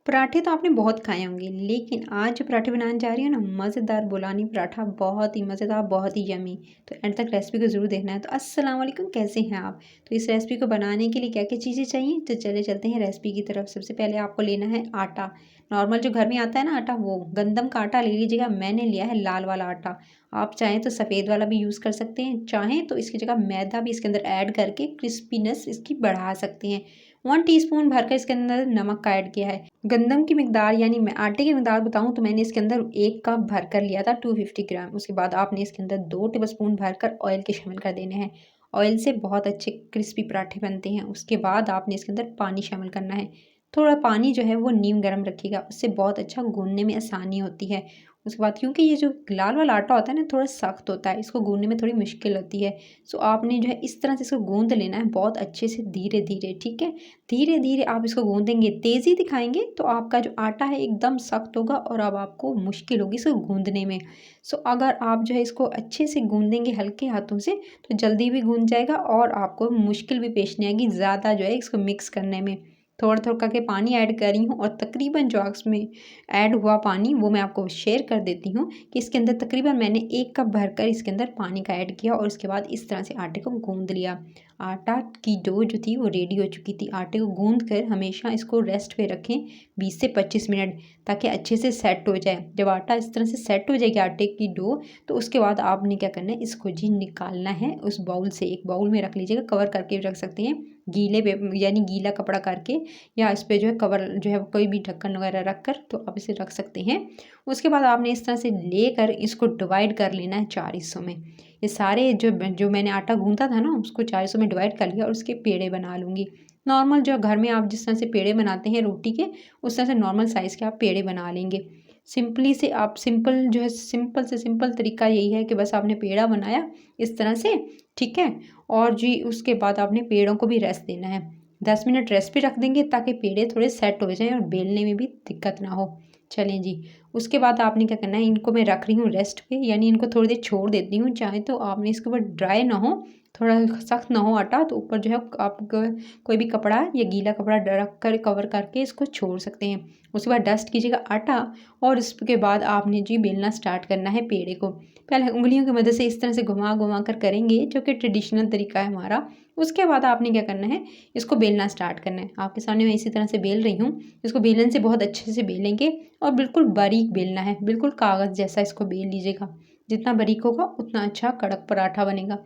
पराठे तो आपने बहुत खाए होंगे, लेकिन आज जो पराठे बनाने जा रही हूँ ना, मज़ेदार बुलानी पराठा, बहुत ही मज़ेदार, बहुत ही यम्मी। तो एंड तक रेसिपी को ज़रूर देखना है। तो अस्सलाम वालेकुम, कैसे हैं आप? तो इस रेसिपी को बनाने के लिए क्या-क्या चीज़ें चाहिए? तो चले चलते हैं रेसिपी की तरफ। सबसे पहले आपको लेना है आटा। नॉर्मल जो घर में आता है ना आटा, वो गंदम का आटा ले लीजिएगा। मैंने लिया है लाल वाला आटा। आप चाहें तो सफ़ेद वाला भी यूज़ कर सकते हैं, चाहें तो इसकी जगह मैदा भी इसके अंदर ऐड करके क्रिस्पीनेस इसकी बढ़ा सकते हैं। 1 टीस्पून भरकर इसके अंदर नमक का ऐड किया है। गंदम की मिकदार यानी मैं आटे की मिकदार बताऊँ तो मैंने इसके अंदर 1 कप भरकर लिया था, 250 ग्राम। उसके बाद आपने इसके अंदर 2 टेबलस्पून भरकर ऑयल के शामिल कर देने हैं। ऑयल से बहुत अच्छे क्रिस्पी पराठे बनते हैं। उसके बाद आपने इसके अंदर पानी शामिल करना है। थोड़ा पानी जो है वो नीम गर्म रखिएगा, उससे बहुत अच्छा गूँथने में आसानी होती है। उसके बाद क्योंकि ये जो लाल वाला आटा होता है ना, थोड़ा सख्त होता है, इसको गूँथने में थोड़ी मुश्किल होती है। सो आपने जो है इस तरह से इसको गूँथ लेना है, बहुत अच्छे से धीरे-धीरे, ठीक है? धीरे-धीरे आप इसको गूँथेंगे, तेज़ी दिखाएँगे तो आपका जो आटा है एकदम सख्त होगा और अब आपको मुश्किल होगी इसको गूँथने में। सो अगर आप जो है इसको अच्छे से गूँथ देंगे हल्के हाथों से, तो जल्दी भी गूँथ जाएगा और आपको मुश्किल भी पेश नहीं आएगी ज़्यादा जो है इसको मिक्स करने में। थोड़ा-थोड़ा करके पानी ऐड कर रही हूँ और तकरीबन जो इसमें ऐड हुआ पानी वो मैं आपको शेयर कर देती हूँ कि इसके अंदर तकरीबन मैंने 1 कप भरकर इसके अंदर पानी का ऐड किया और उसके बाद इस तरह से आटे को गूँथ लिया। आटा की डो जो थी वो रेडी हो चुकी थी। आटे को गूँथ कर हमेशा इसको रेस्ट पे रखें 20 से 25 मिनट, ताकि अच्छे से सेट हो जाए। जब आटा इस तरह से सेट हो जाएगी आटे की डो, तो उसके बाद आपने क्या करना है, इसको जी निकालना है उस बाउल से। एक बाउल में रख लीजिएगा, कवर करके भी रख सकते हैं, गीले यानी गीला कपड़ा करके, या इस पे जो है कवर जो है कोई भी ढक्कन वगैरह रख कर तो आप इसे रख सकते हैं। उसके बाद आपने इस तरह से लेकर इसको डिवाइड कर लेना है 4 हिस्सों में। ये सारे जो जो मैंने आटा गूँथा था ना, उसको 4 हिस्सों में डिवाइड कर लिया और उसके पेड़े बना लूँगी। नॉर्मल जो घर में आप जिस तरह से पेड़े बनाते हैं रोटी के, उस तरह से नॉर्मल साइज़ के आप पेड़े बना लेंगे। सिंपली से आप सिंपल जो है, सिंपल से सिंपल तरीका यही है कि बस आपने पेड़ा बनाया इस तरह से, ठीक है? और जी उसके बाद आपने पेड़ों को भी रेस्ट देना है। 10 मिनट रेस्ट पे रख देंगे ताकि पेड़े थोड़े सेट हो जाएँ और बेलने में भी दिक्कत ना हो। चलें जी, उसके बाद आपने क्या करना है, इनको मैं रख रही हूँ रेस्ट पे, यानी इनको थोड़ी देर छोड़ देती हूँ। चाहे तो आपने इसके ऊपर ड्राई ना हो, थोड़ा सख्त ना हो आटा, तो ऊपर जो है आप कोई भी कपड़ा या गीला कपड़ा रख कर कवर करके इसको छोड़ सकते हैं। उसके बाद डस्ट कीजिएगा आटा और उसके बाद आपने जी बेलना स्टार्ट करना है पेड़े को। पहले उँगलियों की मदद से इस तरह से घुमा-घुमा कर करेंगे, जो कि ट्रेडिशनल तरीका है हमारा। उसके बाद आपने क्या करना है, इसको बेलना स्टार्ट करना है। आपके सामने मैं इसी तरह से बेल रही हूँ। इसको बेलन से बहुत अच्छे से बेलेंगे और बिल्कुल बारीक बेलना है, बिल्कुल कागज़ जैसा इसको बेल लीजिएगा। जितना बारीक होगा उतना अच्छा कड़क पराठा बनेगा।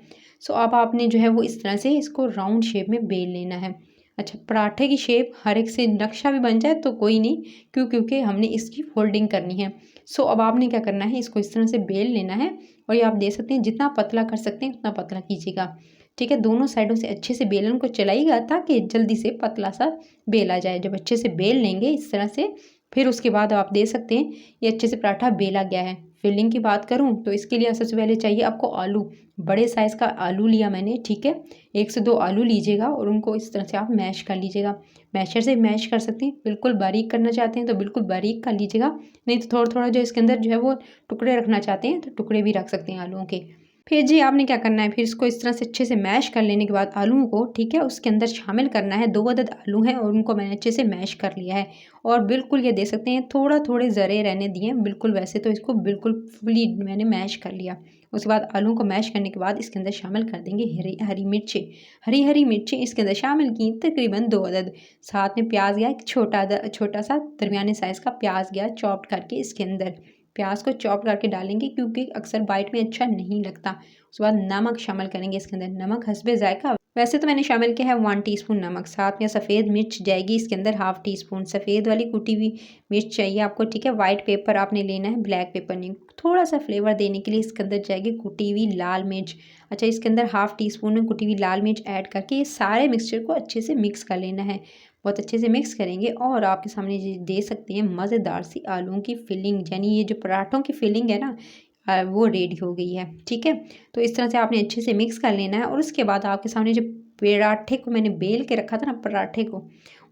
सो अब आपने जो है वो इस तरह से इसको राउंड शेप में बेल लेना है। अच्छा, पराठे की शेप हर एक से नक्शा भी बन जाए तो कोई नहीं, क्योंकि हमने इसकी फोल्डिंग करनी है। सो अब आपने क्या करना है, इसको इस तरह से बेल लेना है और ये आप देख सकते हैं जितना पतला कर सकते हैं उतना पतला कीजिएगा। ठीक है, दोनों साइडों से अच्छे से बेलन को चलाइएगा ताकि जल्दी से पतला सा बेला जाए। जब अच्छे से बेल लेंगे इस तरह से, फिर उसके बाद आप देख सकते हैं ये अच्छे से पराठा बेला गया है। फिलिंग की बात करूँ तो इसके लिए सबसे पहले चाहिए आपको आलू। बड़े साइज़ का आलू लिया मैंने, ठीक है? 1 से 2 आलू लीजिएगा और उनको इस तरह से आप मैश कर लीजिएगा। मैशर से मैश कर सकते हैं, बिल्कुल बारीक करना चाहते हैं तो बिल्कुल बारीक कर लीजिएगा, नहीं तो थोड़ा-थोड़ा जो इसके अंदर जो है वो टुकड़े रखना चाहते हैं तो टुकड़े भी रख सकते हैं आलूओं के। फिर जी आपने क्या करना है, फिर इसको इस तरह से अच्छे से मैश कर लेने के बाद आलूओं को, ठीक है, उसके अंदर शामिल करना है। 2 अदद आलू हैं और उनको मैंने अच्छे से मैश कर लिया है और बिल्कुल ये देख सकते हैं थोड़ा थोड़े ज़रे रहने दिए हैं, बिल्कुल वैसे तो इसको बिल्कुल फुली मैंने मैश कर लिया। उसके बाद आलू को मैश करने के बाद इसके अंदर शामिल कर देंगे हरी हरी मिर्चें। हरी हरी मिर्चें इसके अंदर शामिल की तकरीबन 2 अदद। साथ में प्याज गया, एक छोटा सा दरमियाने साइज़ का प्याज गया चॉप्ड करके इसके अंदर। प्याज को चॉप करके डालेंगे क्योंकि अक्सर बाइट में अच्छा नहीं लगता। उसके बाद नमक शामिल करेंगे इसके अंदर, नमक हस्बे ज़ायक़ा। वैसे तो मैंने शामिल किया है 1 टीस्पून नमक। साथ में सफ़ेद मिर्च जाएगी इसके अंदर हाफ़ टी स्पून। सफ़ेद वाली कुटी हुई मिर्च चाहिए आपको, ठीक है? वाइट पेपर आपने लेना है, ब्लैक पेपर नहीं। थोड़ा सा फ्लेवर देने के लिए इसके अंदर जाएगी कुटी हुई लाल मिर्च। अच्छा, इसके अंदर हाफ़ टी स्पून में कुटी हुई लाल मिर्च ऐड करके ये सारे मिक्सचर को अच्छे से मिक्स कर लेना है। बहुत अच्छे से मिक्स करेंगे और आपके सामने ये दे सकते हैं मज़ेदार सी आलूओं की फिलिंग, यानी ये जो पराठों की फिलिंग है ना, वो रेडी हो गई है, ठीक है? तो इस तरह से आपने अच्छे से मिक्स कर लेना है और उसके बाद आपके सामने जो पराठे को मैंने बेल के रखा था ना, पराठे को,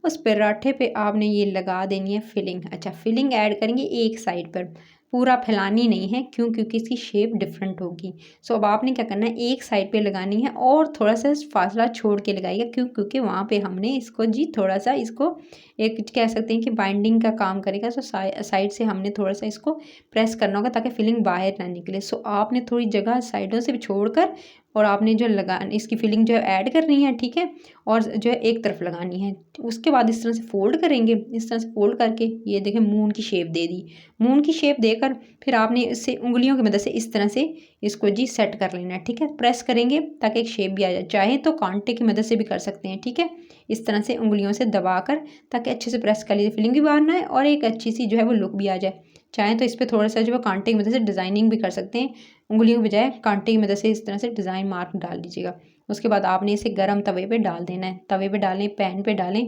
उस पराठे पे आपने ये लगा देनी है फिलिंग। अच्छा, फिलिंग ऐड करेंगे एक साइड पर, पूरा फैलानी नहीं है, क्यों? क्योंकि इसकी शेप डिफरेंट होगी। सो अब आपने क्या करना है, एक साइड पे लगानी है और थोड़ा-सा फासला छोड़ के लगाइएगा, क्यों? क्योंकि वहाँ पे हमने इसको जी थोड़ा-सा इसको एक कह सकते हैं कि बाइंडिंग का काम करेगा। सो साइड से हमने थोड़ा-सा इसको प्रेस करना होगा ताकि फिलिंग बाहर ना निकले। सो आपने थोड़ी जगह साइडों से भी छोड़कर और आपने जो लगा इसकी फिलिंग जो है ऐड करनी है, ठीक है? और जो है एक तरफ लगानी है। उसके बाद इस तरह से फ़ोल्ड करेंगे, इस तरह से फ़ोल्ड करके ये देखें मून की शेप दे दी। मून की शेप देकर फिर आपने इससे उँगलियों की मदद से इस तरह से इसको जी सेट कर लेना है, ठीक है? प्रेस करेंगे ताकि एक शेप भी आ जाए। चाहे तो कांटे की मदद से भी कर सकते हैं, ठीक है? इस तरह से उँगलियों से दबाकर ताकि अच्छे से प्रेस कर लीजिए, फिलिंग भी बाहर ना आए और एक अच्छी-सी जो है वो लुक भी आ जाए। चाहें तो इस पे थोड़ा-सा जो है कांटे की मदद से डिज़ाइनिंग भी कर सकते हैं। उँगलियों की बजाय कांटे की मदद से इस तरह से डिज़ाइन मार्क डाल दीजिएगा। उसके बाद आपने इसे गरम तवे पे डाल देना है। तवे पे डालें, पैन पे डालें।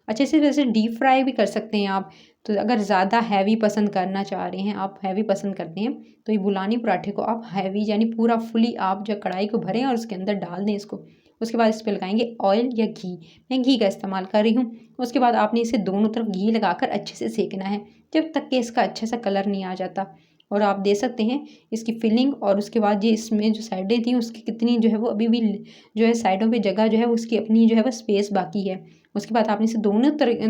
अच्छे से वैसे डीप फ्राई भी कर सकते हैं आप। तो अगर ज़्यादा हैवी पसंद करना चाह रहे हैं, आप हैवी पसंद करते हैं, तो ये बुलानी पराठे को आप हैवी यानी पूरा फुली आप जो कढ़ाई को भरें और उसके अंदर डाल दें इसको। उसके बाद इस पे लगाएँगे ऑयल या घी। मैं घी का इस्तेमाल कर रही हूँ। उसके बाद आपने इसे दोनों तरफ घी लगाकर अच्छे से सेंकना है, जब तक कि इसका अच्छा सा कलर नहीं आ जाता। और आप देख सकते हैं इसकी फिलिंग और उसके बाद ये इसमें जो साइडें थी उसकी कितनी जो है वो अभी भी जो है साइडों पे जगह जो है उसकी अपनी जो है वो स्पेस बाकी है। उसके बाद आपने इसे दोनों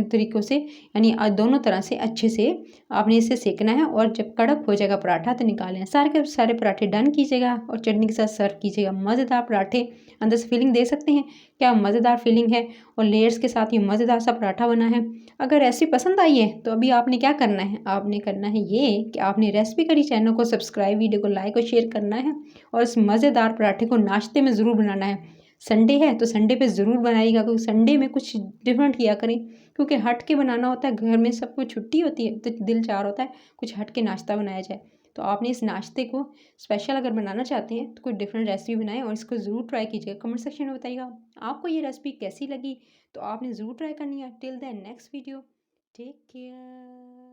तरीकों से यानी दोनों तरह से अच्छे से आपने इसे सेकना है और जब कड़क हो जाएगा पराठा तो निकालें। सारे के सारे पराठे डन कीजिएगा और चटनी के साथ सर्व कीजिएगा। मज़ेदार पराठे, अंदर से फीलिंग दे सकते हैं क्या मज़ेदार फीलिंग है और लेयर्स के साथ ये मज़ेदार सा पराठा बना है। अगर रेसिपी पसंद आई है तो अभी आपने क्या करना है, आपने करना है ये कि आपने रेसिपी करी चैनल को सब्सक्राइब, वीडियो को लाइक और शेयर करना है और इस मज़ेदार पराठे को नाश्ते में ज़रूर बनाना है। संडे है तो संडे पे ज़रूर बनाइएगा, क्योंकि संडे में कुछ डिफरेंट किया करें, क्योंकि हट के बनाना होता है। घर में सबको छुट्टी होती है तो दिल चाह होता है कुछ हट के नाश्ता बनाया जाए। तो आपने इस नाश्ते को स्पेशल अगर बनाना चाहते हैं तो कोई डिफरेंट रेसिपी बनाएं और इसको ज़रूर ट्राई कीजिएगा। कमेंट सेक्शन में बताइएगा आपको ये रेसिपी कैसी लगी, तो आपने ज़रूर ट्राई करनी है। Till then next video, take care.